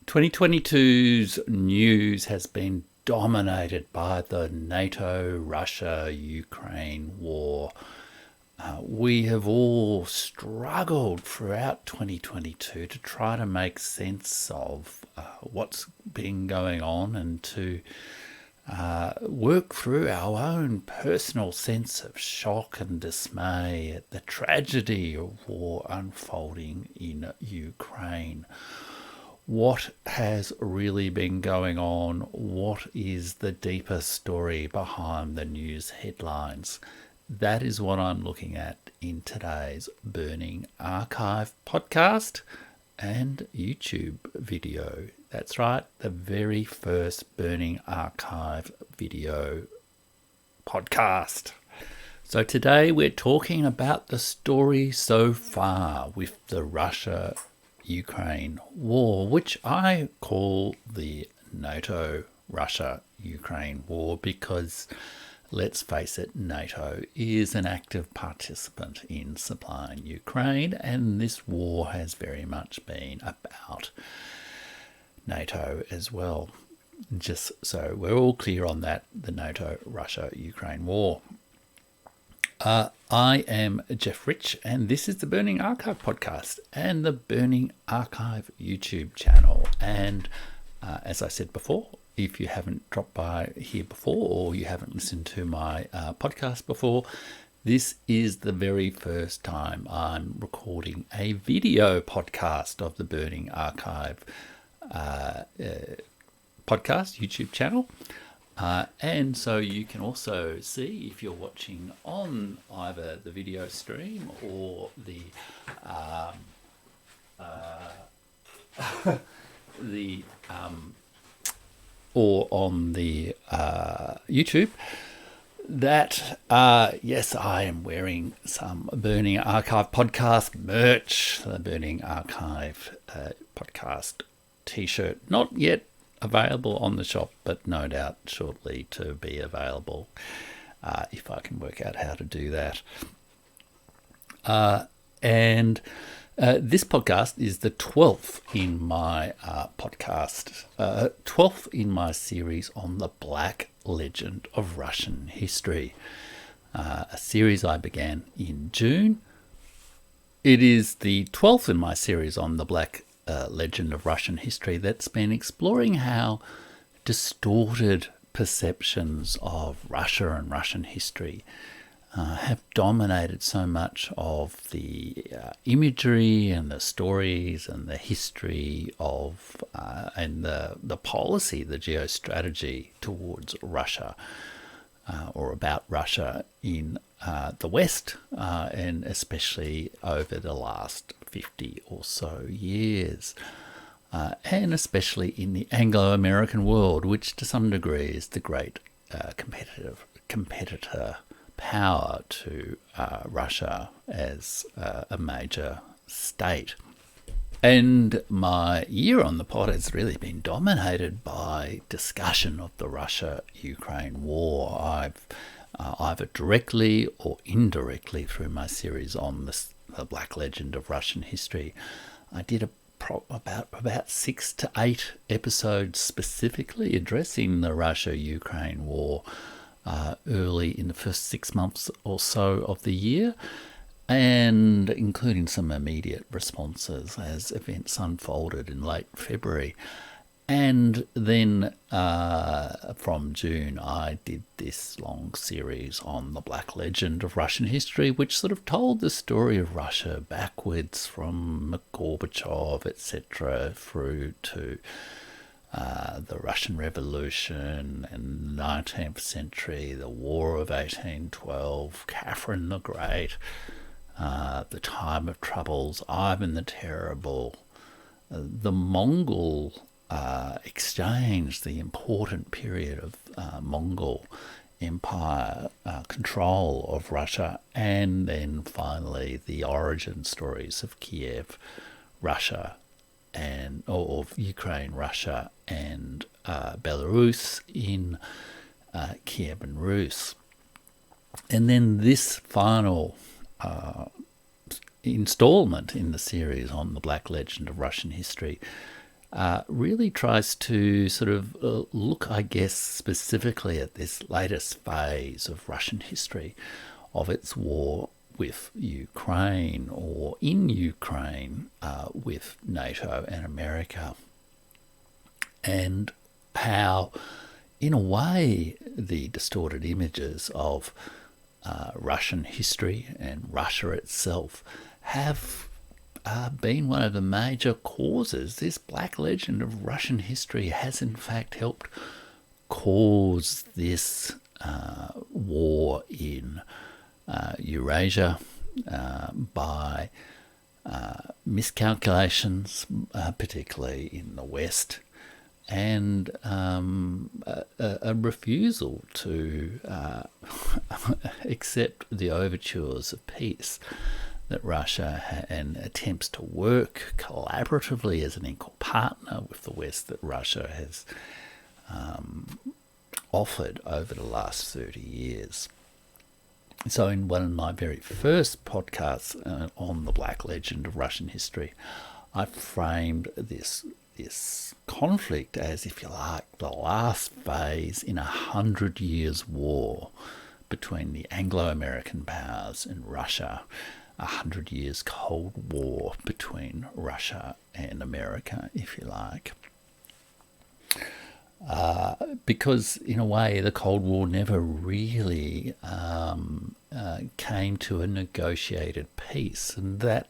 2022's news has been dominated by the NATO-Russia-Ukraine war. We have all struggled throughout 2022 to try to make sense of what's been going on and to work through our own personal sense of shock and dismay at the tragedy of war unfolding in Ukraine. What has really been going on? What is the deeper story behind the news headlines? That is what I'm looking at in today's Burning Archive podcast and YouTube video. That's right, the very first Burning Archive video podcast. So today we're talking about the story so far with the Russia-Ukraine war, which I call the NATO-Russia-Ukraine war because, let's face it, NATO is an active participant in supplying Ukraine, and this war has very much been about NATO as well. Just so we're all clear on that, the NATO-Russia-Ukraine war. I am Jeff Rich, and this is the Burning Archive podcast and the Burning Archive YouTube channel. And as I said before, if you haven't dropped by here before or you haven't listened to my podcast before, this is the very first time I'm recording a video podcast of the Burning Archive podcast YouTube channel. And so you can also see, if you're watching on either the video stream or the or on the YouTube, that yes, I am wearing some Burning Archive podcast merch, the Burning Archive podcast t-shirt, not yet available on the shop, but no doubt shortly to be available if I can work out how to do that. And this podcast is the 12th in my 12th in my series on the Black Legend of Russian history, a series I began in June. It is the 12th in my series on the Black Legend of Russian history that's been exploring how distorted perceptions of Russia and Russian history have dominated so much of the imagery and the stories and the history of and the policy, the geostrategy towards Russia or about Russia in the West, and especially over the last 50 or so years, and especially in the Anglo-American world, which to some degree is the great competitor power to Russia as a major state. And my year on the pod has really been dominated by discussion of the Russia-Ukraine war. I've either directly or indirectly through my series on the Black Legend of Russian history, I did about 6 to 8 episodes specifically addressing the Russia-Ukraine war early in the first 6 months or so of the year, and including some immediate responses as events unfolded in late February. And then from June, I did this long series on the Black Legend of Russian history, which sort of told the story of Russia backwards from Gorbachev, etc., through to the Russian Revolution and the 19th century, the War of 1812, Catherine the Great, the Time of Troubles, Ivan the Terrible, the Mongol exchange, the important period of Mongol Empire control of Russia, and then finally the origin stories of Kiev, Russia, and or of Ukraine, Russia, and Belarus in Kievan Rus. And then this final installment in the series on the Black Legend of Russian history really tries to sort of look, I guess, specifically at this latest phase of Russian history, of its war with Ukraine, or in Ukraine with NATO and America, and how, in a way, the distorted images of Russian history and Russia itself have been one of the major causes. This black legend of Russian history has in fact helped cause this war in Eurasia by miscalculations, particularly in the West, and a refusal to accept the overtures of peace that Russia and attempts to work collaboratively as an equal partner with the West that Russia has offered over the last 30 years. So in one of my very first podcasts on the black legend of Russian history, I framed this conflict as, if you like, the last phase in 100 years war between the Anglo-American powers and Russia, 100 years Cold War between Russia and America, if you like. Because in a way the Cold War never really came to a negotiated peace, and that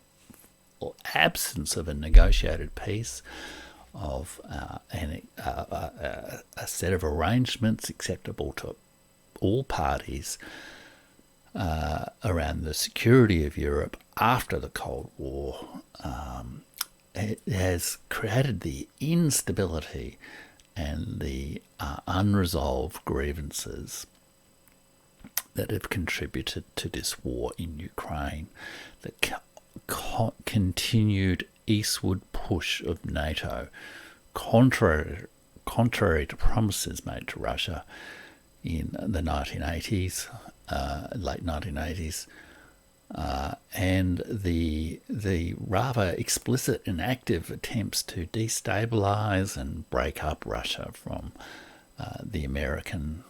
absence of a negotiated peace, of a set of arrangements acceptable to all parties around the security of Europe after the Cold War, it has created the instability and the unresolved grievances that have contributed to this war in Ukraine, the continued eastward push of NATO, contrary to promises made to Russia in the 1980s, late 1980s, and the rather explicit and active attempts to destabilize and break up Russia from the American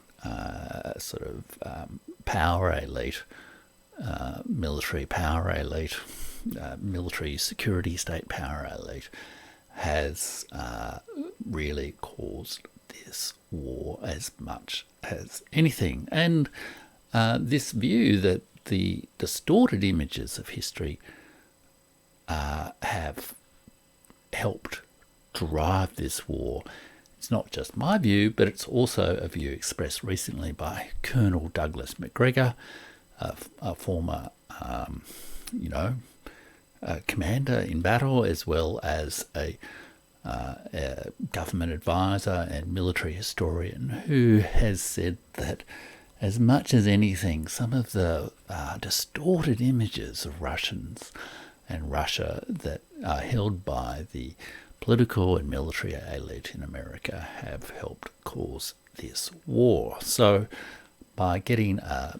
power elite, military power elite, military security state power elite, has really caused this war as much as anything. And this view that the distorted images of history have helped drive this war. It's not just my view, but it's also a view expressed recently by Colonel Douglas Macgregor, a former, commander in battle, as well as a government advisor and military historian, who has said that, as much as anything, some of the distorted images of Russians and Russia that are held by the political and military elite in America have helped cause this war. So by getting a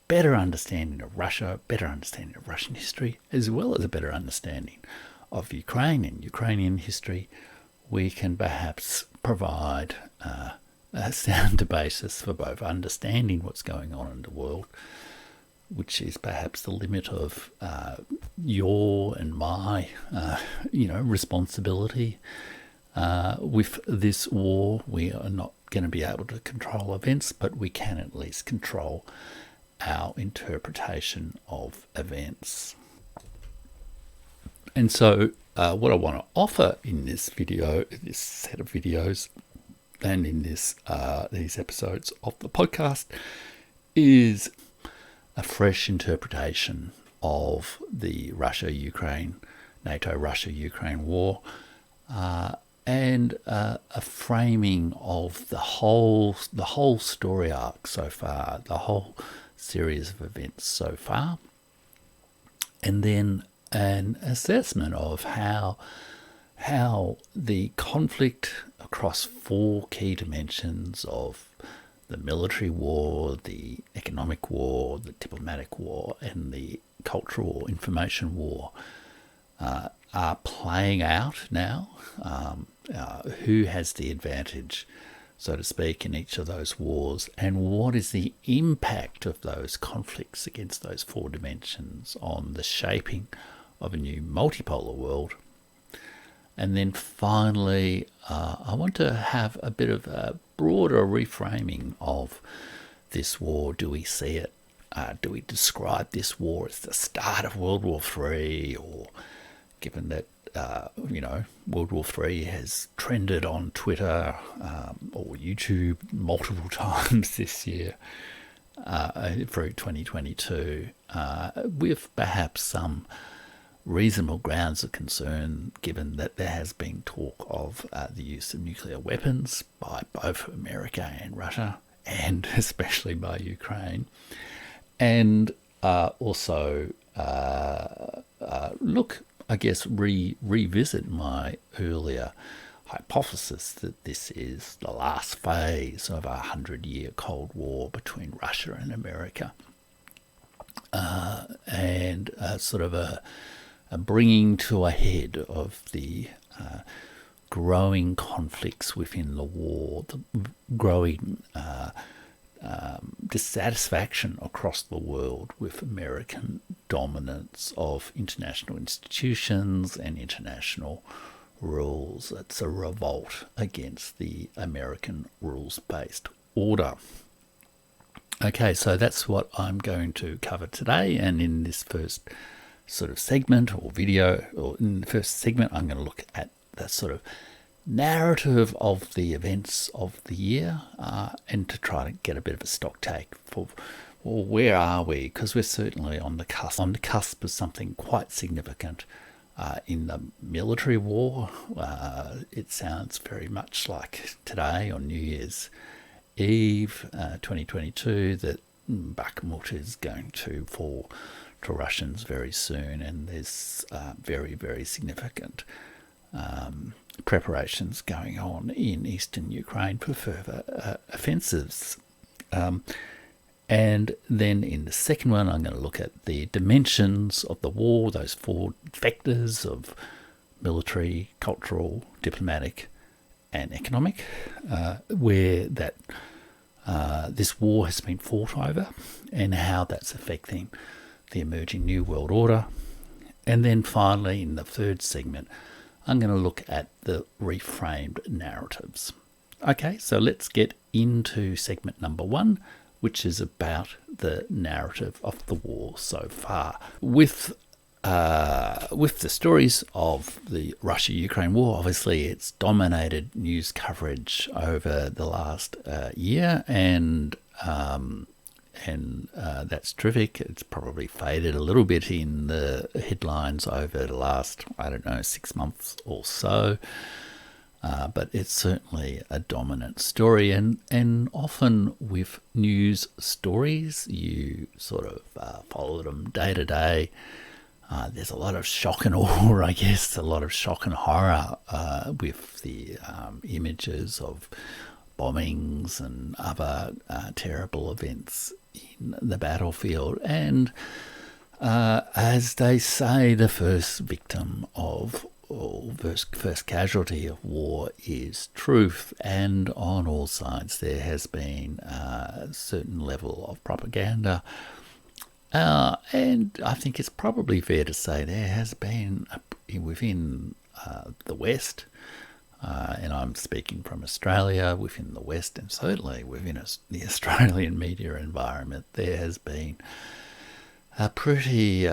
better understanding of Russia, a better understanding of Russian history, as well as a better understanding of Ukraine and Ukrainian history, we can perhaps provide a sound basis for both understanding what's going on in the world, which is perhaps the limit of your and my, responsibility with this war. We are not going to be able to control events, but we can at least control our interpretation of events. And so what I want to offer in this video, this set of videos, and in these episodes of the podcast, is a fresh interpretation of the NATO Russia-Ukraine war, and a framing of the whole story arc so far, the whole series of events so far, and then an assessment of how the conflict across four key dimensions of the military war, the economic war, the diplomatic war, and the cultural information war are playing out now. Who has the advantage, so to speak, in each of those wars, and what is the impact of those conflicts against those four dimensions on the shaping of a new multipolar world. And then finally, I want to have a bit of a broader reframing of this war. Do we see it? Do we describe this war as the start of World War III, or given that World War III has trended on Twitter or YouTube multiple times this year through 2022, with perhaps some reasonable grounds of concern, given that there has been talk of the use of nuclear weapons by both America and Russia, and especially by Ukraine, and also revisit my earlier hypothesis that this is the last phase of a 100-year Cold War between Russia and America, and sort of a bringing to a head of the growing conflicts within the war, the growing dissatisfaction across the world with American dominance of international institutions and international rules. It's a revolt against the American rules-based order. Okay, so that's what I'm going to cover today, and in this first sort of segment or video, or in the first segment, I'm going to look at the sort of narrative of the events of the year, and to try to get a bit of a stock take for, well, where are we? Because we're certainly on the cusp of something quite significant in the military war. It sounds very much like today on New Year's Eve 2022 that Bakhmut is going to fall to Russians very soon, and there's very, very significant preparations going on in eastern Ukraine for further offensives. And then in the second one, I'm going to look at the dimensions of the war, those four vectors of military, cultural, diplomatic, and economic, where that this war has been fought over and how that's affecting the emerging New World Order. And then finally, in the third segment, I'm going to look at the reframed narratives. Okay, so let's get into segment number one, which is about the narrative of the war so far. With the stories of the Russia-Ukraine war, obviously it's dominated news coverage over the last year, and that's terrific. It's probably faded a little bit in the headlines over the last, 6 months or so. But it's certainly a dominant story, and often with news stories, you sort of follow them day to day. There's a lot of shock and awe, I guess, a lot of shock and horror with the images of bombings and other terrible events in the battlefield. And as they say, the first victim of first casualty of war is truth, and on all sides there has been a certain level of propaganda, and I think it's probably fair to say there has been within the West, and I'm speaking from Australia, within the West and certainly within the Australian media environment, there has been a pretty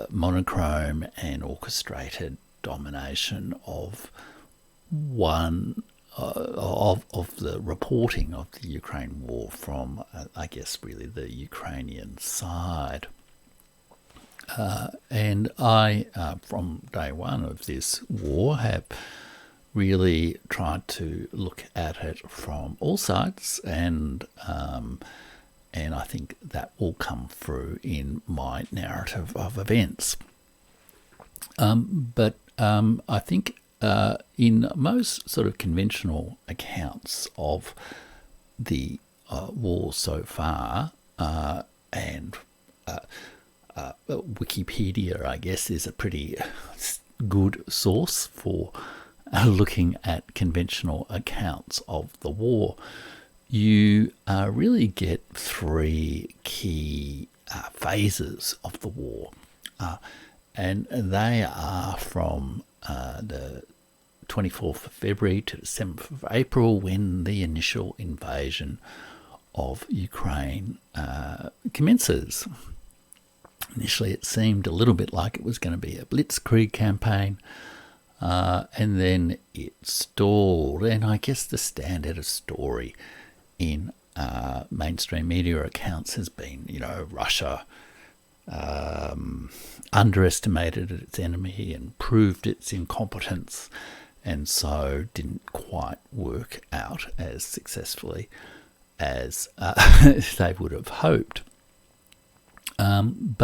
monochrome and orchestrated domination of one of the reporting of the Ukraine war from, I guess, really the Ukrainian side. And I, from day one of this war, have really tried to look at it from all sides, and I think that will come through in my narrative of events. But I think in most sort of conventional accounts of the war so far, and Wikipedia, I guess, is a pretty good source for looking at conventional accounts of the war. You really get three key phases of the war, and they are from the 24th of February to the 7th of April, when the initial invasion of Ukraine commences. Initially, it seemed a little bit like it was going to be a blitzkrieg campaign, and then it stalled. And I guess the standard story in mainstream media accounts has been, Russia underestimated its enemy and proved its incompetence, and so didn't quite work out as successfully as they would have hoped. And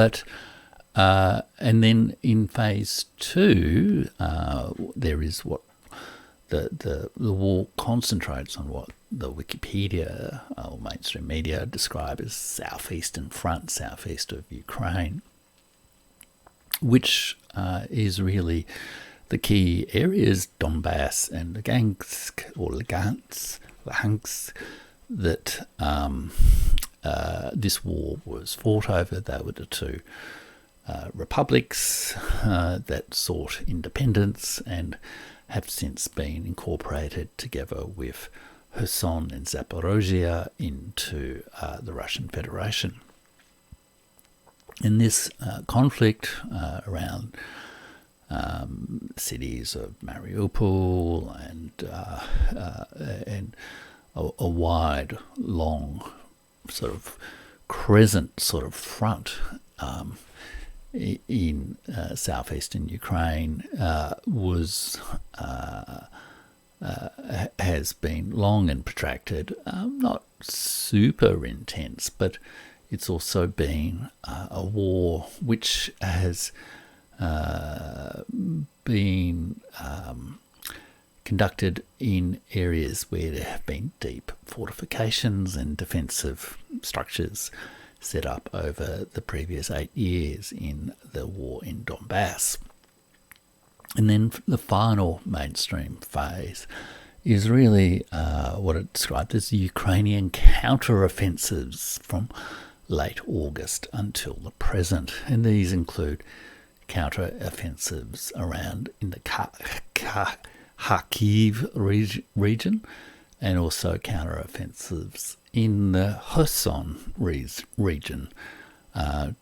then in phase two, there is what the war concentrates on, what the Wikipedia or mainstream media describe as southeastern front, southeast of Ukraine, which is really the key areas, Donbass and Lugansk, or Luhansk, that this war was fought over. They were the two republics that sought independence and have since been incorporated together with Kherson and Zaporozhye into the Russian Federation. In this conflict around cities of Mariupol and a wide, long, sort of crescent sort of front in southeastern Ukraine has been long and protracted, not super intense, but it's also been a war which has been conducted in areas where there have been deep fortifications and defensive structures set up over the previous 8 years in the war in Donbass. And then the final mainstream phase is really what it described as the Ukrainian counter-offensives from late August until the present. And these include counter-offensives around in the Kharkiv region, and also counter-offensives in the Kherson region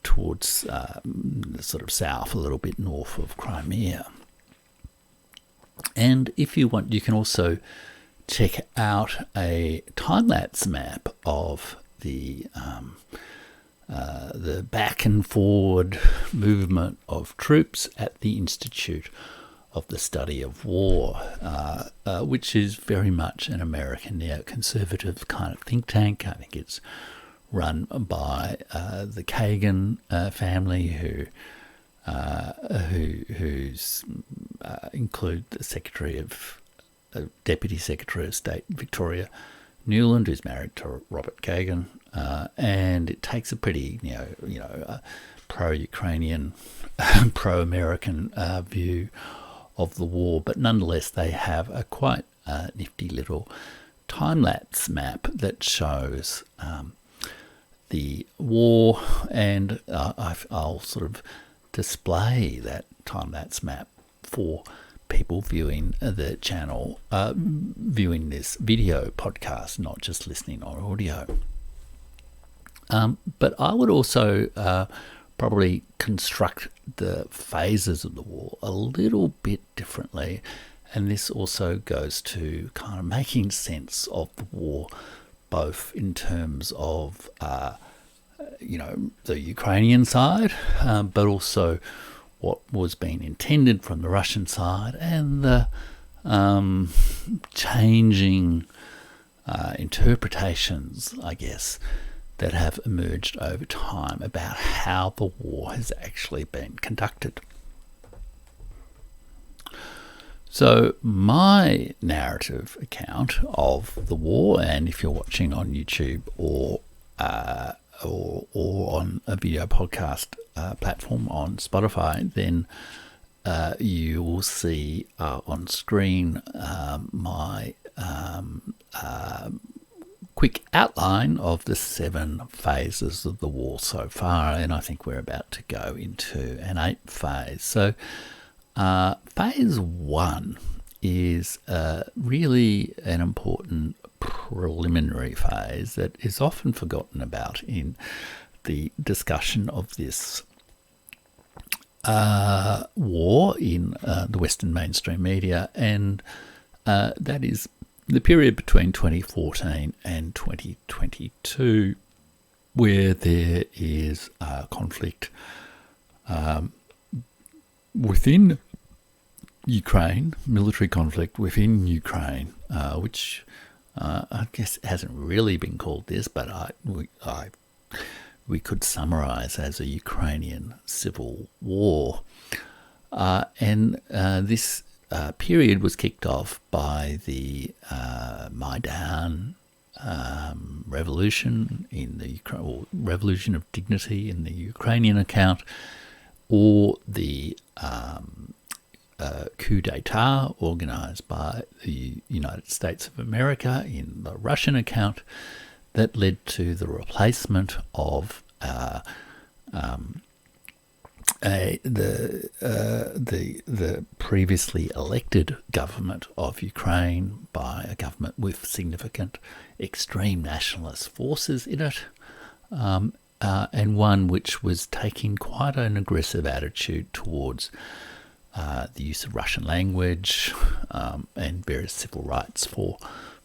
towards the sort of south, a little bit north of Crimea. And if you want, you can also check out a time-lapse map of the back and forward movement of troops at the Institute of the Study of War, which is very much an American neoconservative kind of think tank. I think it's run by the Kagan family, who's include the Deputy Secretary of State Victoria Nuland, who's married to Robert Kagan, and it takes a pretty pro-Ukrainian, pro-American view of the war, but nonetheless they have a quite nifty little time-lapse map that shows the war, and I'll sort of display that time-lapse map for people viewing the channel, viewing this video podcast, not just listening on audio. But I would also probably construct the phases of the war a little bit differently, and this also goes to kind of making sense of the war, both in terms of the Ukrainian side, but also what was being intended from the Russian side, and the changing interpretations, I guess, that have emerged over time about how the war has actually been conducted. So my narrative account of the war, and if you're watching on YouTube or on a video podcast platform on Spotify, then you will see on screen my quick outline of the 7 phases of the war so far, and I think we're about to go into an 8th phase. So phase 1 is really an important preliminary phase that is often forgotten about in the discussion of this war in the Western mainstream media, and that is the period between 2014 and 2022, where there is conflict within Ukraine, military conflict within Ukraine, which I guess hasn't really been called this, but we could summarize as a Ukrainian civil war. And this period was kicked off by the Maidan revolution in the or revolution of dignity in the Ukrainian account, or the coup d'etat organized by the United States of America in the Russian account, that led to the replacement of the previously elected government of Ukraine by a government with significant extreme nationalist forces in it, and one which was taking quite an aggressive attitude towards the use of Russian language and various civil rights for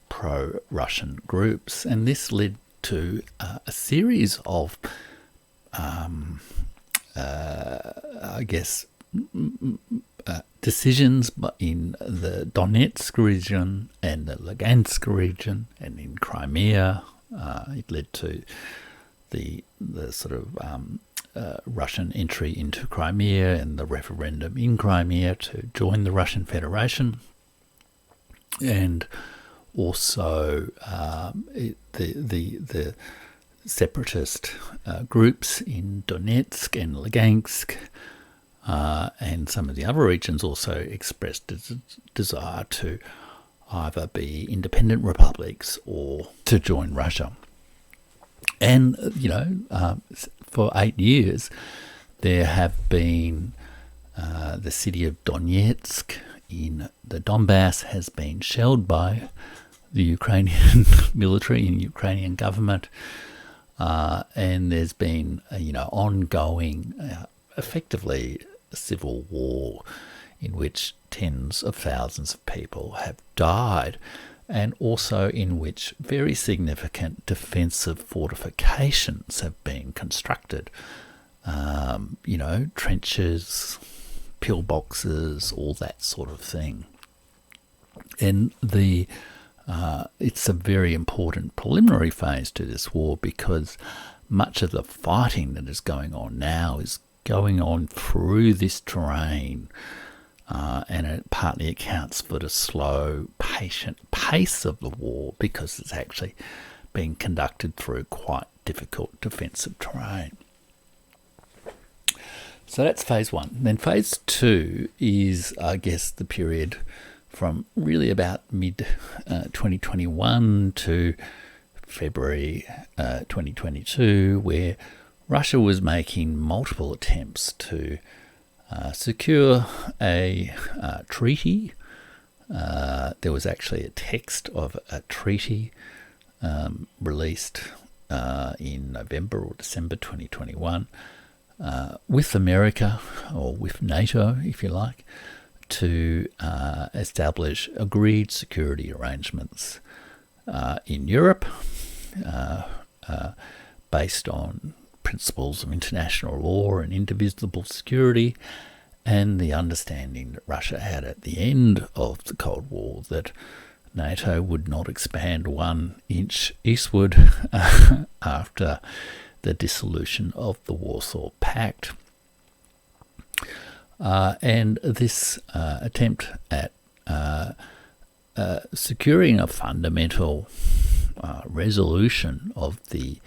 pro-Russian groups. And this led to a series of decisions in the Donetsk region and the Lugansk region and in Crimea. It led to the sort of Russian entry into Crimea and the referendum in Crimea to join the Russian Federation, and also the separatist groups in Donetsk and Lugansk, and some of the other regions also expressed a desire to either be independent republics or to join Russia. And, for 8 years, there have been the city of Donetsk in the Donbass has been shelled by the Ukrainian military and Ukrainian government, and there's been ongoing, effectively a civil war in which tens of thousands of people have died, and also in which very significant defensive fortifications have been constructed. Trenches, pillboxes, all that sort of thing. And it's a very important preliminary phase to this war, because much of the fighting that is going on now is going on through this terrain, and it partly accounts for the slow, patient pace of the war, because it's actually being conducted through quite difficult defensive terrain. So that's phase 1. Then phase 2 is, I guess, the period from really about mid-2021 to February 2022, where Russia was making multiple attempts to secure a treaty. There was actually a text of a treaty released in November or December 2021 with America, or with NATO, if you like, to establish agreed security arrangements in Europe based on principles of international law and indivisible security, and the understanding that Russia had at the end of the Cold War that NATO would not expand 1 inch eastward after the dissolution of the Warsaw Pact. And this attempt at securing a fundamental resolution of the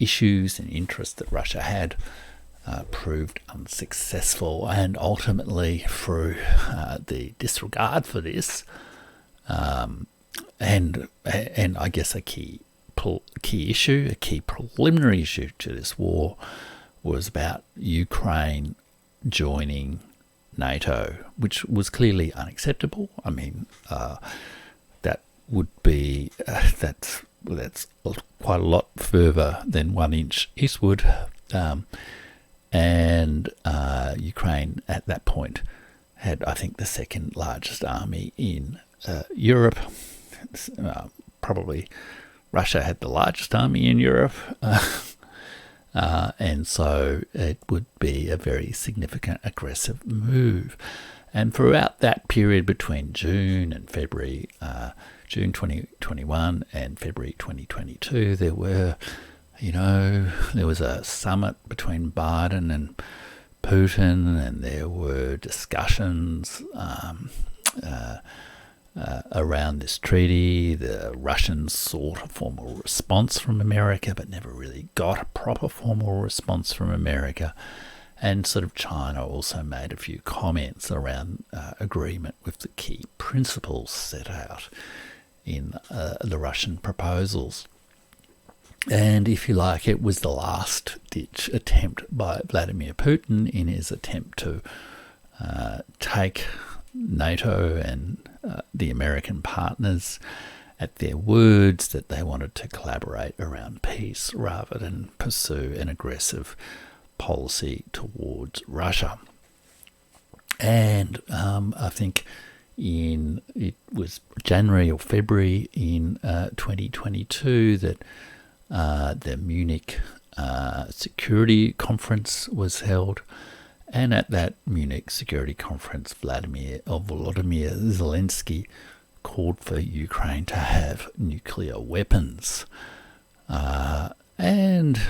issues and interests that Russia had proved unsuccessful, and ultimately through the disregard for this, and I guess a key issue, a key preliminary issue to this war was about Ukraine joining NATO, which was clearly unacceptable. I mean, that would be that's quite a lot further than 1 inch eastward, and Ukraine at that point had, I think, the second largest army in Europe. Probably Russia had the largest army in Europe, and so it would be a very significant aggressive move. And throughout that period between June and February, June 2021 and February 2022, there was a summit between Biden and Putin, and there were discussions around this treaty. The Russians sought a formal response from America, but never really got a proper formal response from America. And sort of China also made a few comments around agreement with the key principles set out in the Russian proposals. And if you like, it was the last-ditch attempt by Vladimir Putin in his attempt to take NATO and the American partners at their words that they wanted to collaborate around peace rather than pursue an aggressive policy towards Russia. And I think it was January or February in 2022 that the Munich Security Conference was held. And at that Munich Security Conference, Volodymyr Zelensky called for Ukraine to have nuclear weapons. And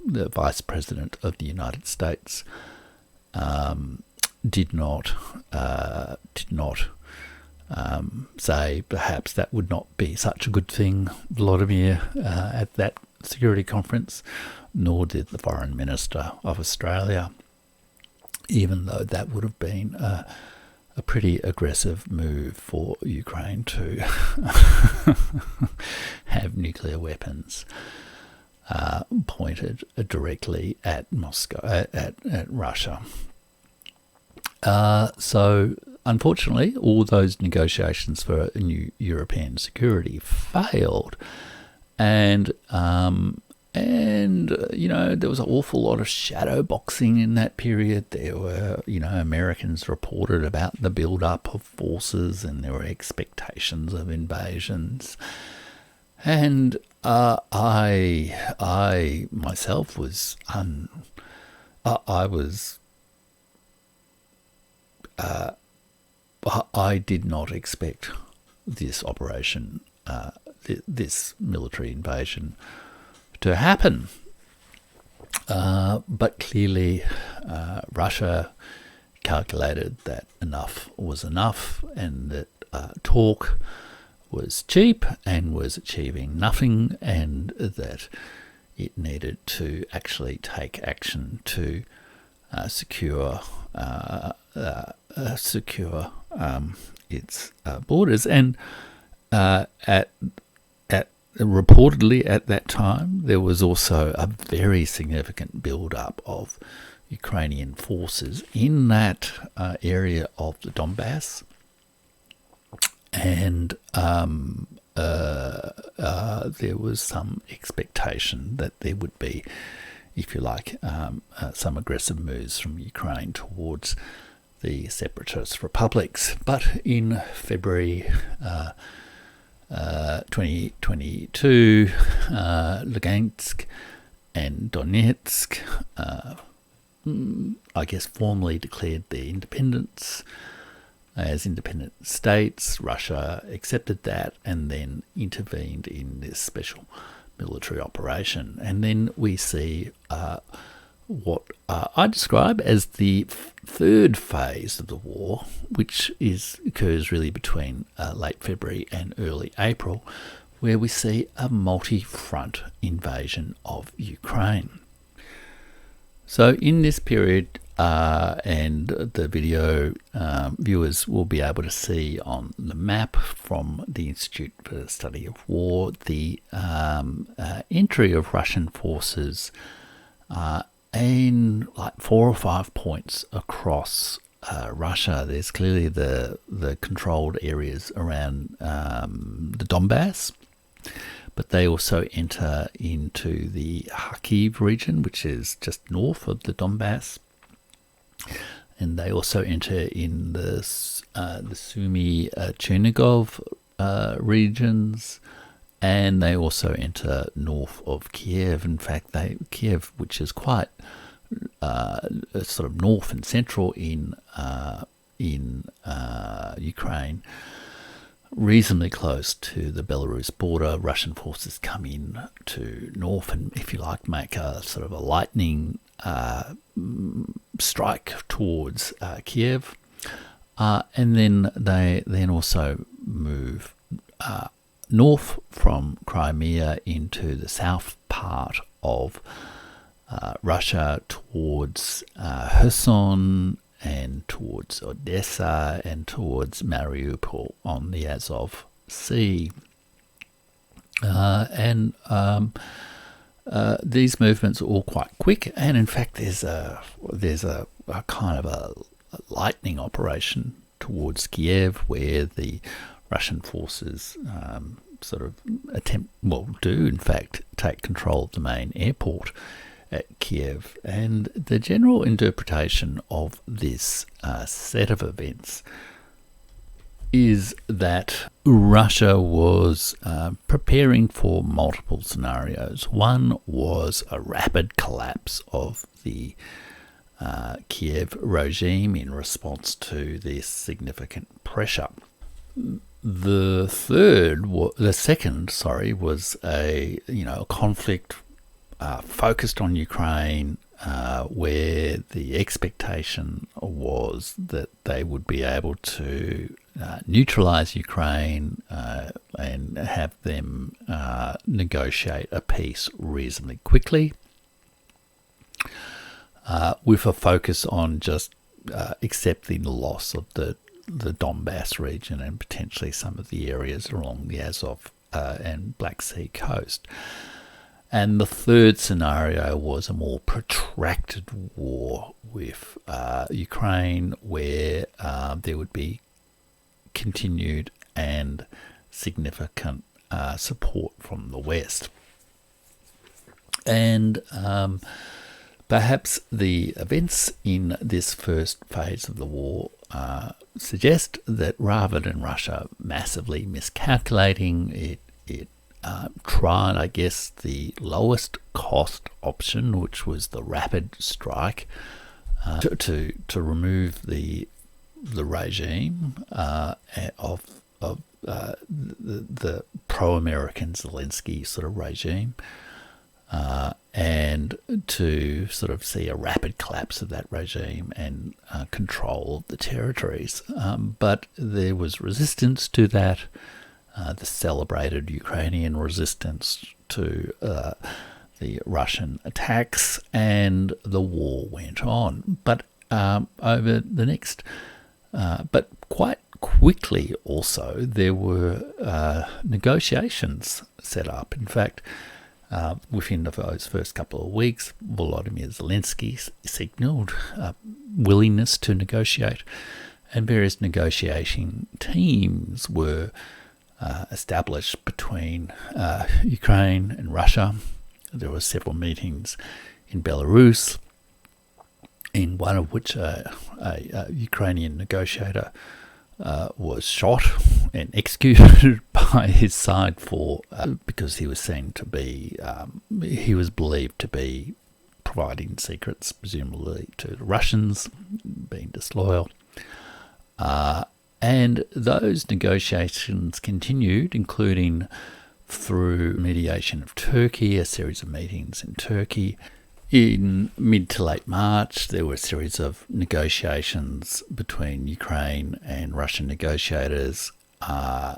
the Vice President of the United States did not say perhaps that would not be such a good thing, Volodymyr, at that security conference, nor did the Foreign Minister of Australia, even though that would have been a pretty aggressive move for Ukraine to have nuclear weapons pointed directly at Moscow, at Russia. So, unfortunately, all those negotiations for a new European security failed, and there was an awful lot of shadow boxing in that period. There were, Americans reported about the build-up of forces, and there were expectations of invasions. And I myself was I did not expect this operation, this military invasion, to happen. But clearly, Russia calculated that enough was enough, and that talk was cheap and was achieving nothing, and that it needed to actually take action to secure its borders. And reportedly at that time, there was also a very significant build-up of Ukrainian forces in that area of the Donbass, and there was some expectation that there would be, if you like, some aggressive moves from Ukraine towards the separatist republics. But in February 2022, Lugansk and Donetsk, I guess, formally declared their independence as independent states. Russia accepted that and then intervened in this special military operation. And then we see what I describe as the third phase of the war, which occurs really between late February and early April, where we see a multi-front invasion of Ukraine. So in this period, and the video viewers will be able to see on the map from the Institute for the Study of War the entry of Russian forces in like 4 or 5 points across Russia. There's clearly the controlled areas around the Donbass, but they also enter into the Kharkiv region, which is just north of the Donbass, and they also enter in the Sumy Chernigov regions, and they also enter north of Kiev. In fact, Kiev, which is quite sort of north and central in Ukraine, reasonably close to the Belarus border, Russian forces come in to north and, if you like, make a sort of a lightning strike towards Kiev, and then they also move north from Crimea into the south part of Russia towards Kherson and towards Odessa and towards Mariupol on the Azov Sea. These movements are all quite quick, and in fact there's a kind of a lightning operation towards Kiev where the Russian forces do in fact take control of the main airport at Kiev. And the general interpretation of this set of events is that Russia was preparing for multiple scenarios. One was a rapid collapse of the Kiev regime in response to this significant pressure. The second was a conflict focused on Ukraine, where the expectation was that they would be able to neutralize Ukraine and have them negotiate a peace reasonably quickly, with a focus on just accepting the loss of the Donbass region and potentially some of the areas along the Azov and Black Sea coast. And the third scenario was a more protracted war with Ukraine, where there would be continued and significant support from the West. And perhaps the events in this first phase of the war suggest that rather than Russia massively miscalculating, it tried, I guess, the lowest cost option, which was the rapid strike, to remove the regime of the pro-American Zelensky sort of regime, and to sort of see a rapid collapse of that regime and control of the territories. But there was resistance to that. The celebrated Ukrainian resistance to the Russian attacks, and the war went on. But over the next, but quite quickly also, there were negotiations set up. In fact, within those first couple of weeks, Volodymyr Zelensky signalled willingness to negotiate, and various negotiating teams were established between Ukraine and Russia. There were several meetings in Belarus, in one of which a Ukrainian negotiator was shot and executed by his side because he was seen to be, he was believed to be providing secrets, presumably to the Russians, being disloyal. And those negotiations continued, including through mediation of Turkey, a series of meetings in Turkey. In mid to late March, there were a series of negotiations between Ukraine and Russian negotiators hosted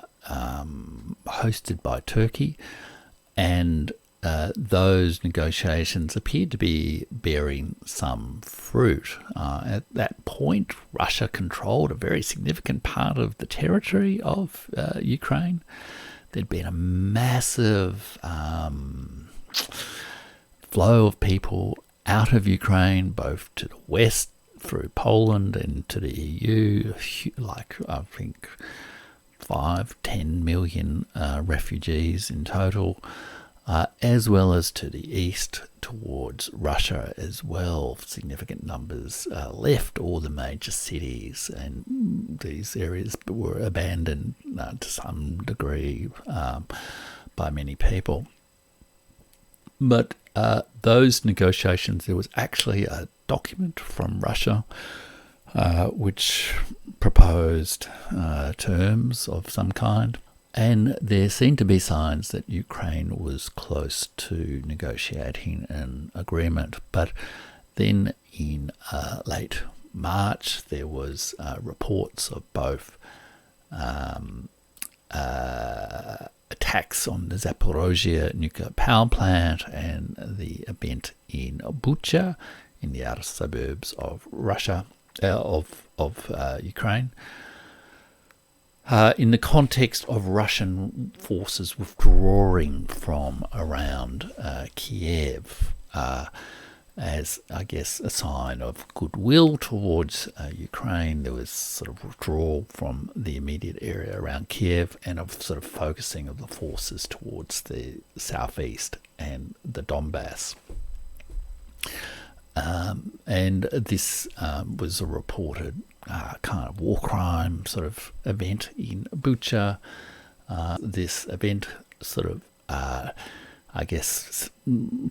by Turkey. And those negotiations appeared to be bearing some fruit. At that point, Russia controlled a very significant part of the territory of Ukraine. There'd been a massive flow of people out of Ukraine, both to the west through Poland and to the EU, like I think 5-10 million refugees in total, as well as to the east towards Russia as well. Significant numbers left all the major cities, and these areas were abandoned to some degree by many people. But those negotiations, there was actually a document from Russia which proposed terms of some kind. And there seemed to be signs that Ukraine was close to negotiating an agreement. But then in late March, there was reports of both attacks on the Zaporozhye nuclear power plant and the event in Bucha, in the outer suburbs of Russia, of Ukraine. In the context of Russian forces withdrawing from around Kiev, as, I guess, a sign of goodwill towards Ukraine. There was sort of withdrawal from the immediate area around Kiev and of sort of focusing of the forces towards the southeast and the Donbass. And this was a reported kind of war crime sort of event in Bucha. This event sort of, I guess,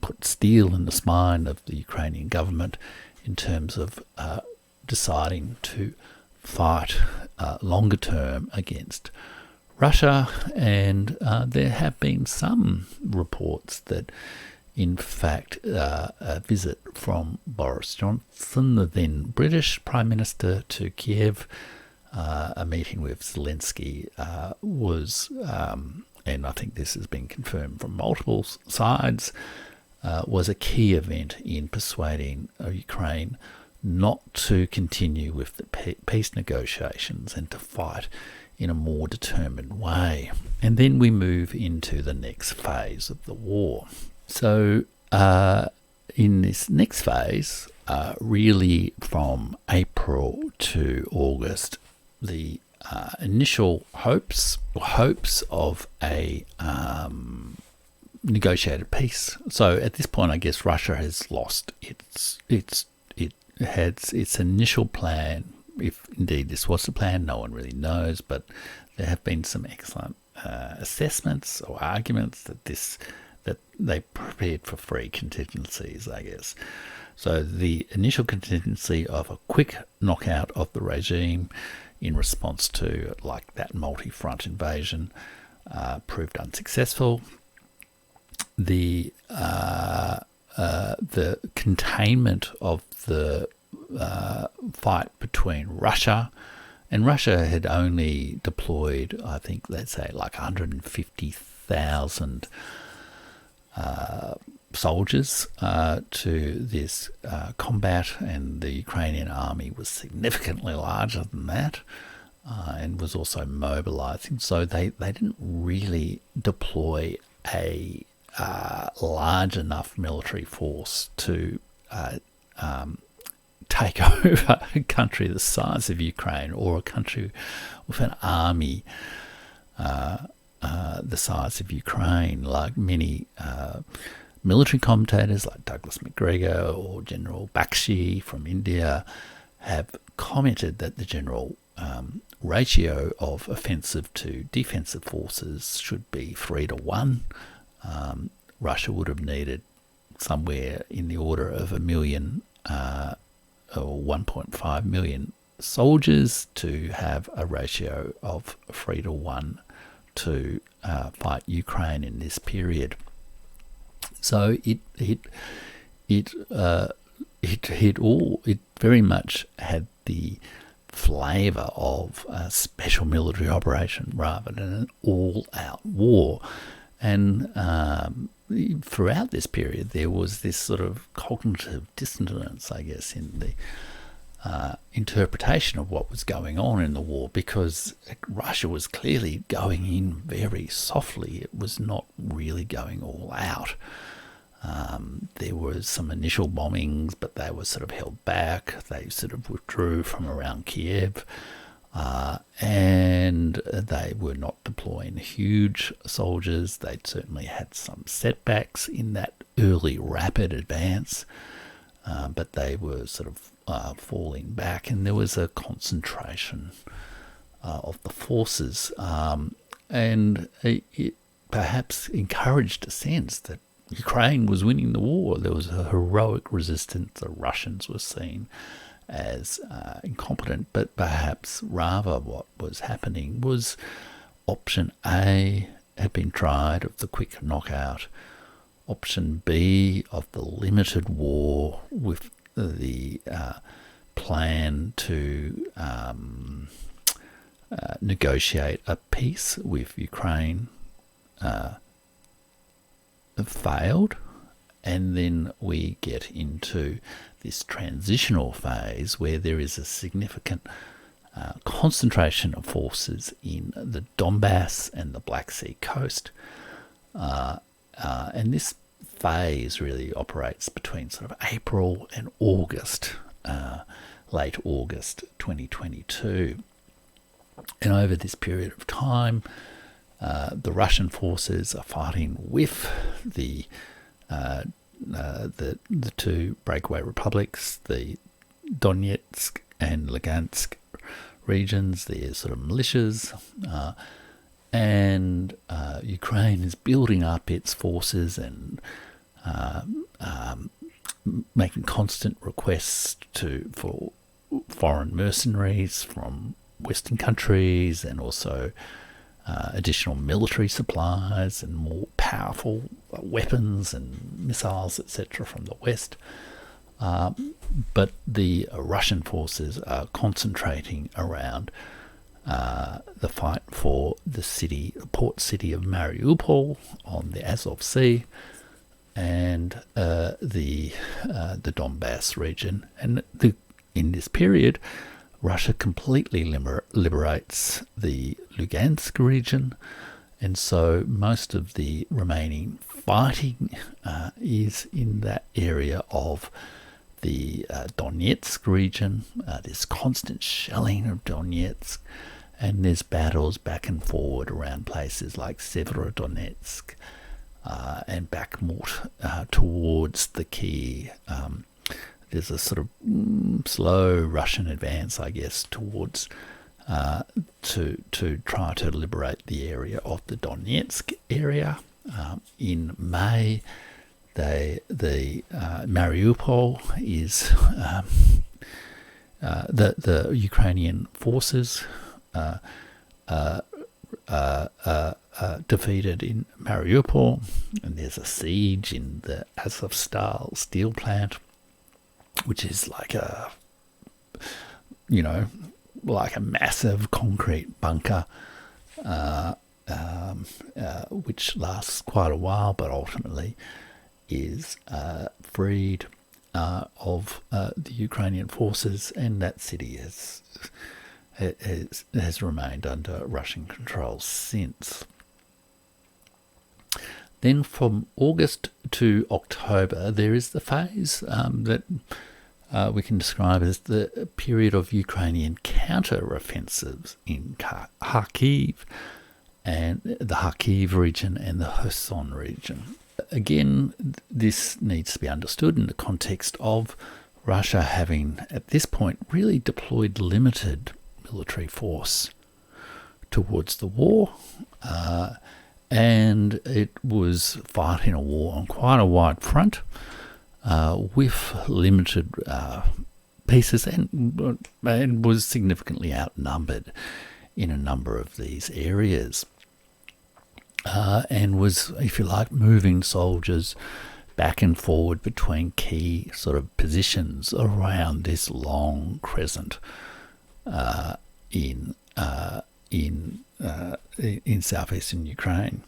put steel in the spine of the Ukrainian government in terms of deciding to fight longer term against Russia. And there have been some reports that, in fact, a visit from Boris Johnson, the then British Prime Minister, to Kiev, a meeting with Zelensky was, and I think this has been confirmed from multiple sides, was a key event in persuading Ukraine not to continue with the peace negotiations and to fight in a more determined way. And then we move into the next phase of the war. So in this next phase, really from April to August, the initial hopes of a negotiated peace. So at this point, I guess Russia has lost it had its initial plan. If indeed this was the plan, no one really knows, but there have been some excellent assessments or arguments that they prepared for three contingencies, I guess. So the initial contingency of a quick knockout of the regime in response to like that multi-front invasion proved unsuccessful. The containment of the fight between Russia, and Russia had only deployed, I think, let's say like 150,000 soldiers to this combat, and the Ukrainian army was significantly larger than that and was also mobilizing. So they didn't really deploy a large enough military force to take over a country the size of Ukraine, or a country with an army the size of Ukraine. Like many military commentators like Douglas MacGregor or General Bakshi from India have commented that the general ratio of offensive to defensive forces should be 3-1. Russia would have needed somewhere in the order of 1 million or 1.5 million soldiers to have a ratio of 3-1 to fight Ukraine in this period. So it very much had the flavour of a special military operation rather than an all-out war. And throughout this period, there was this sort of cognitive dissonance, I guess, in the interpretation of what was going on in the war, because Russia was clearly going in very softly. It was not really going all out. There were some initial bombings, but they were sort of held back. They sort of withdrew from around Kiev, and they were not deploying huge soldiers. They'd certainly had some setbacks in that early rapid advance, but they were sort of falling back, and there was a concentration of the forces, and it perhaps encouraged a sense that Ukraine was winning the war. There was a heroic resistance. The Russians were seen as incompetent, but perhaps rather what was happening was option A had been tried of the quick knockout, option B of the limited war with the plan to negotiate a peace with Ukraine failed, and then we get into this transitional phase where there is a significant concentration of forces in the Donbass and the Black Sea coast, and this phase really operates between sort of April and August, late August 2022. And over this period of time, the Russian forces are fighting with the two breakaway republics, the Donetsk and Lugansk regions, the sort of militias, and Ukraine is building up its forces and making constant requests for foreign mercenaries from Western countries, and also additional military supplies and more powerful weapons and missiles, etc., from the West. But the Russian forces are concentrating around the fight for the port city of Mariupol on the Azov Sea, and the Donbass region. And in this period, Russia completely liberates the Lugansk region, and so most of the remaining fighting is in that area of the Donetsk region. There's constant shelling of Donetsk, and there's battles back and forward around places like Severodonetsk and Bakhmut towards the key. There's a sort of slow Russian advance, I guess, towards to try to liberate the area of the Donetsk area. In May, the Mariupol is the Ukrainian forces defeated in Mariupol, and there's a siege in the Azovstal steel plant, which is like a massive concrete bunker, which lasts quite a while, but ultimately is freed of the Ukrainian forces, and that city has remained under Russian control since. Then from August to October, there is the phase that we can describe as the period of Ukrainian counter-offensives in Kharkiv, and the Kharkiv region and the Kherson region. Again, this needs to be understood in the context of Russia having, at this point, really deployed limited military force towards the war, and it was fighting a war on quite a wide front, with limited pieces, and was significantly outnumbered in a number of these areas, and was, if you like, moving soldiers back and forward between key sort of positions around this long crescent in southeastern Ukraine.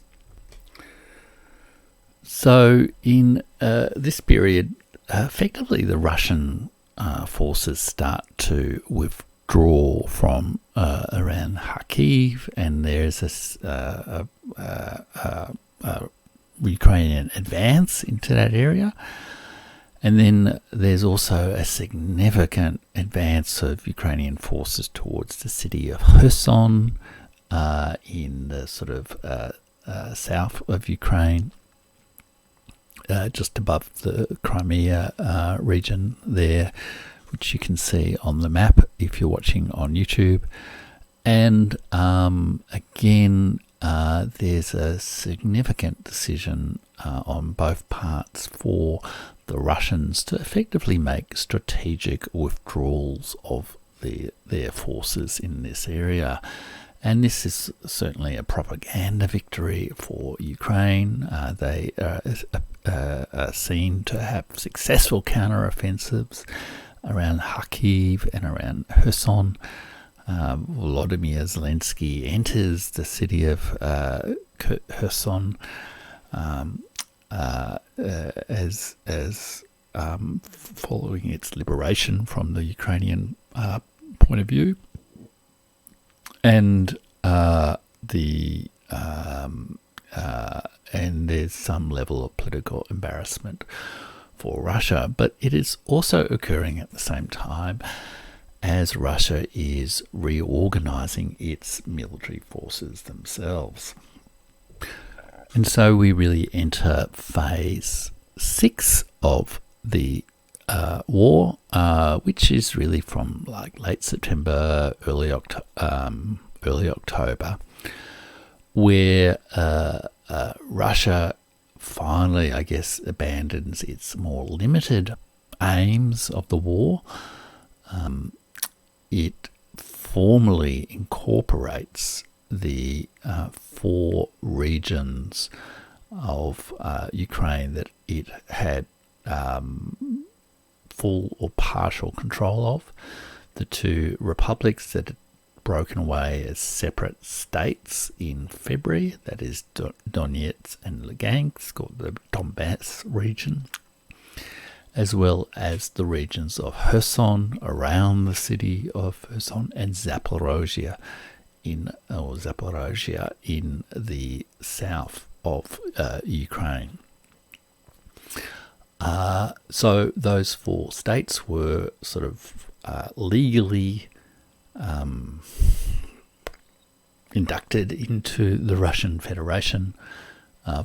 So in this period, effectively the Russian forces start to withdraw from around Kharkiv, and there's a Ukrainian advance into that area. And then there's also a significant advance of Ukrainian forces towards the city of Kherson in the sort of south of Ukraine, just above the Crimea region there, which you can see on the map if you're watching on YouTube. And again, there's a significant decision on both parts for the Russians to effectively make strategic withdrawals of their forces in this area. And this is certainly a propaganda victory for Ukraine. They are seen to have successful counter-offensives around Kharkiv and around Kherson. Volodymyr Zelensky enters the city of Kherson as following its liberation from the Ukrainian point of view, and and there's some level of political embarrassment for Russia, but it is also occurring at the same time as Russia is reorganizing its military forces themselves. And so we really enter phase 6 of the war, which is really from like late September, early October, where Russia finally, I guess, abandons its more limited aims of the war. It formally incorporates the 4 regions of Ukraine that it had full or partial control of. The 2 republics that had broken away as separate states in February, that is Donetsk and Lugansk, or the Donbass region, as well as the regions of Kherson around the city of Kherson, and Zaporozhia in the south of Ukraine. So those 4 states were sort of legally inducted into the Russian Federation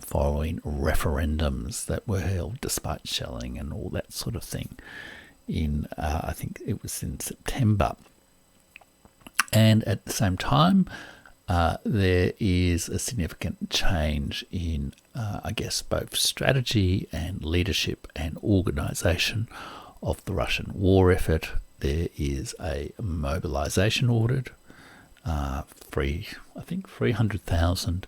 following referendums that were held despite shelling and all that sort of thing in, I think it was in September. And at the same time, there is a significant change in, I guess, both strategy and leadership and organisation of the Russian war effort. There is a mobilisation ordered, 300,000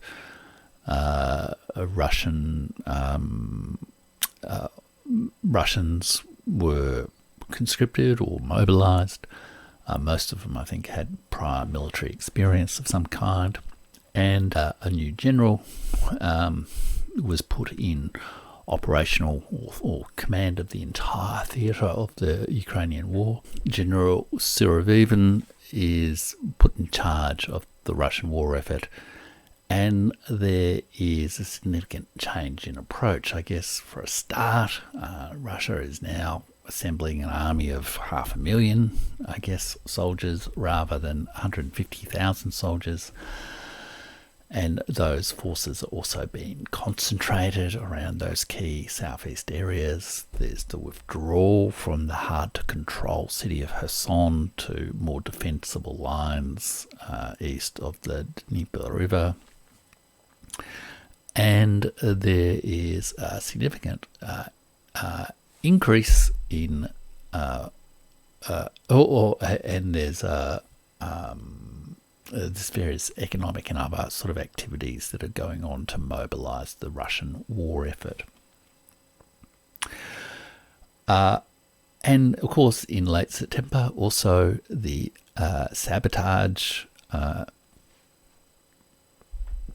Russians were conscripted or mobilised. Most of them, I think, had prior military experience of some kind, and a new general was put in operational or command of the entire theatre of the Ukrainian war. General Surovikin is put in charge of the Russian war effort, and there is a significant change in approach. I guess for a start, Russia is now assembling an army of 500,000, I guess, soldiers rather than 150,000 soldiers. And those forces are also being concentrated around those key southeast areas. There's the withdrawal from the hard-to-control city of Kherson to more defensible lines east of the Dnieper River. And there is a significant increase in, and there's there's various economic and other sort of activities that are going on to mobilise the Russian war effort. And of course, in late September, also the sabotage,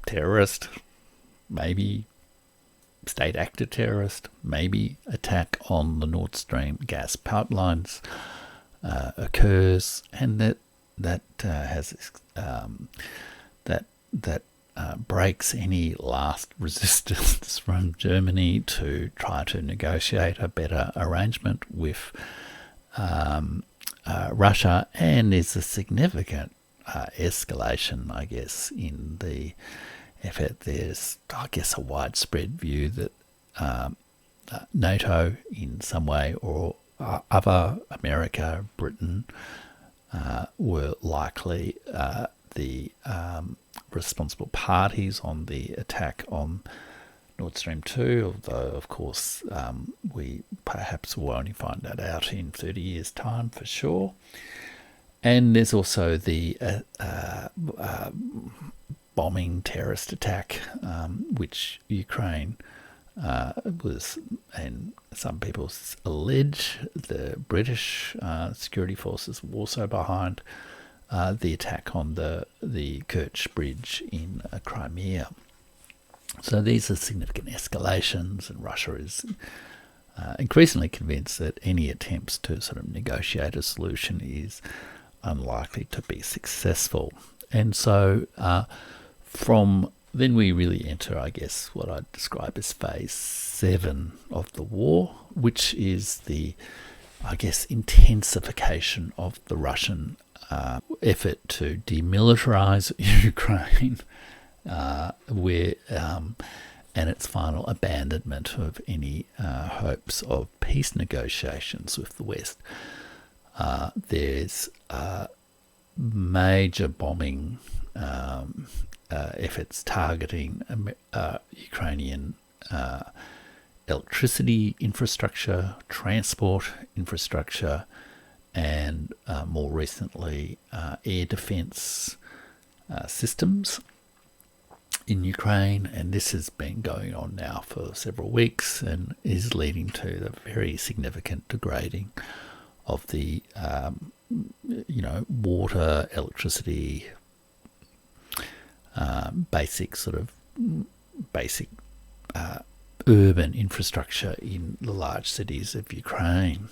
terrorist, maybe state actor terrorist, maybe attack on the Nord Stream gas pipelines occurs, and that breaks any last resistance from Germany to try to negotiate a better arrangement with Russia, and is a significant escalation, I guess, in the effort. There's, I guess, a widespread view that NATO in some way or other, America, Britain, were likely the responsible parties on the attack on Nord Stream 2, although of course we perhaps will only find that out in 30 years' time for sure. And there's also the bombing terrorist attack, which Ukraine was, and some people allege the British security forces were also behind the attack on the Kerch Bridge in Crimea. So these are significant escalations, and Russia is increasingly convinced that any attempts to sort of negotiate a solution is unlikely to be successful. And so from then we really enter, I guess, what I'd describe as phase 7 of the war, which is the, I guess, intensification of the Russian effort to demilitarize Ukraine, and its final abandonment of any hopes of peace negotiations with the West. There's major bombing efforts targeting Ukrainian electricity infrastructure, transport infrastructure, and more recently air defense systems in Ukraine. And this has been going on now for several weeks and is leading to the very significant degrading of the water, electricity, basic urban infrastructure in the large cities of Ukraine.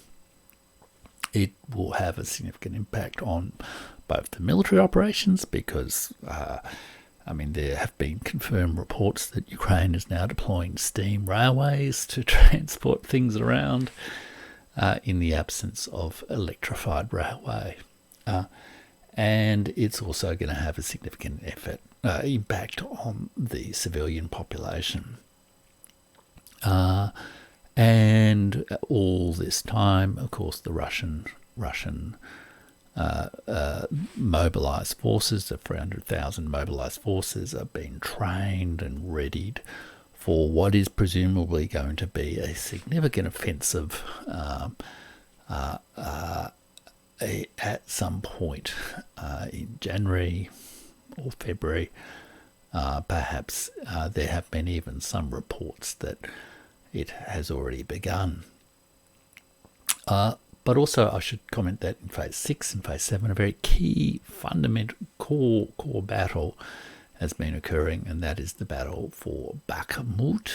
It will have a significant impact on both the military operations because, there have been confirmed reports that Ukraine is now deploying steam railways to transport things around in the absence of electrified railway. And it's also going to have a significant impact on the civilian population. And all this time, of course, the Russian mobilized forces, the 300,000 mobilized forces, are being trained and readied for what is presumably going to be a significant offensive at some point in January or February. Perhaps there have been even some reports that it has already begun. But also I should comment that in phase 6 and phase 7, a very key, fundamental, core battle has been occurring, and that is the battle for Bakhmut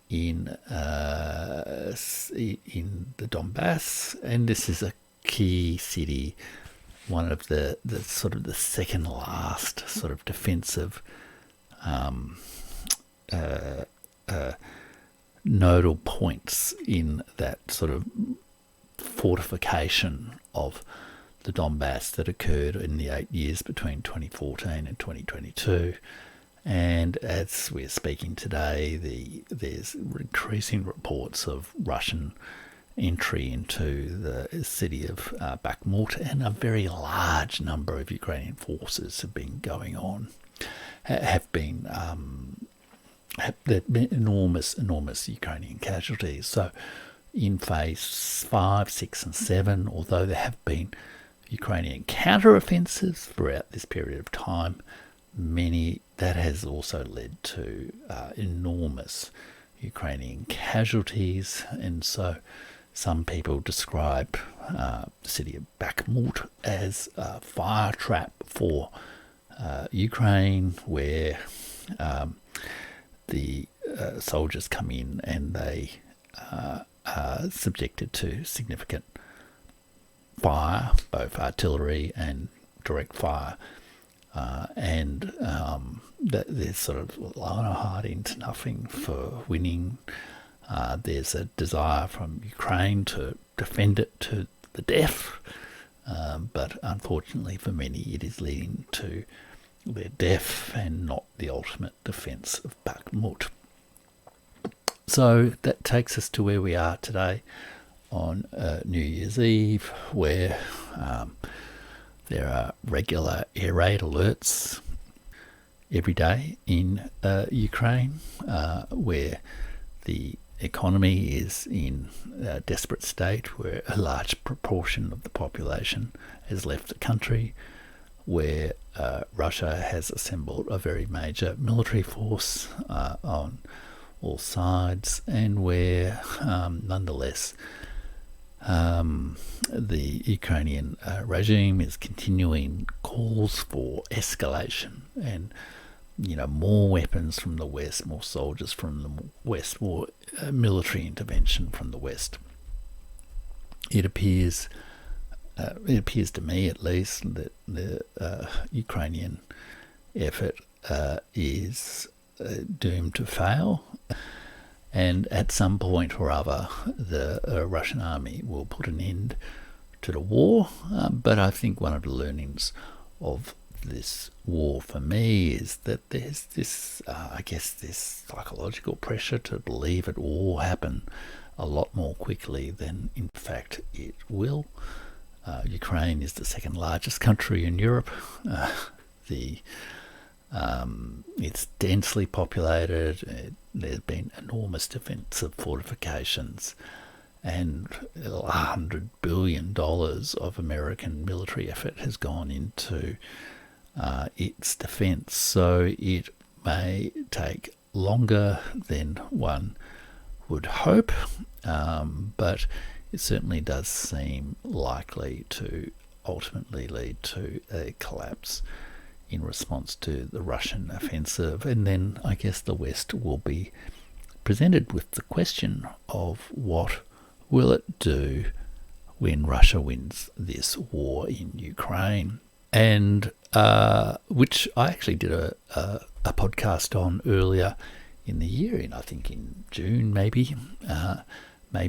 in the Donbass. And this is a key city, one of the sort of the second last sort of defensive nodal points in that sort of fortification of the Donbass that occurred in the 8 years between 2014 and 2022. And as we're speaking today, there's increasing reports of Russian entry into the city of Bakhmut, and a very large number of Ukrainian forces have been going on, have been enormous Ukrainian casualties. So in phase 5, 6 and 7, although there have been Ukrainian counter-offensives throughout this period of time, that has also led to enormous Ukrainian casualties. And so some people describe the city of Bakhmut as a fire trap for Ukraine, where the soldiers come in and they are subjected to significant fire, both artillery and direct fire, and there's sort of a hard into nothing for winning. There's a desire from Ukraine to defend it to the death, but unfortunately for many it is leading to their death and not the ultimate defence of Bakhmut. So that takes us to where we are today on New Year's Eve, where there are regular air raid alerts every day in Ukraine, where the economy is in a desperate state, where a large proportion of the population has left the country, where Russia has assembled a very major military force on all sides, and where nonetheless the Ukrainian regime is continuing calls for escalation and more weapons from the West, more soldiers from the West, more military intervention from the West. It appears to me, at least, that the Ukrainian effort is doomed to fail, and at some point or other the Russian army will put an end to the war. But I think one of the learnings of this war for me is that there's this this psychological pressure to believe it will all happen a lot more quickly than in fact it will. Ukraine is the second largest country in Europe. It's densely populated. There's been enormous defensive fortifications, and $100 billion of American military effort has gone into its defense. So it may take longer than one would hope, but it certainly does seem likely to ultimately lead to a collapse in response to the Russian offensive. And then I guess the West will be presented with the question of what will it do when Russia wins this war in Ukraine, and which I actually did a podcast on earlier in the year, I think in June, maybe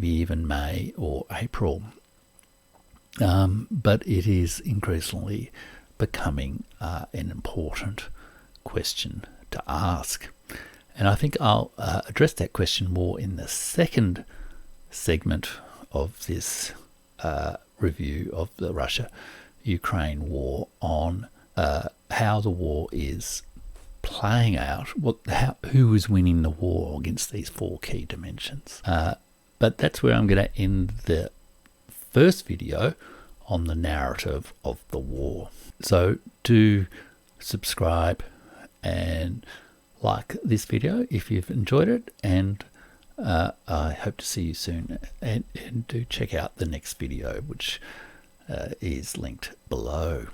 even May or April. But it is increasingly becoming an important question to ask. And I think I'll address that question more in the second segment of this review of the Russia-Ukraine war, on how the war is playing out, who is winning the war against these four key dimensions. But that's where I'm going to end the first video on the narrative of the war. So do subscribe and like this video if you've enjoyed it, and I hope to see you soon, and do check out the next video, which is linked below.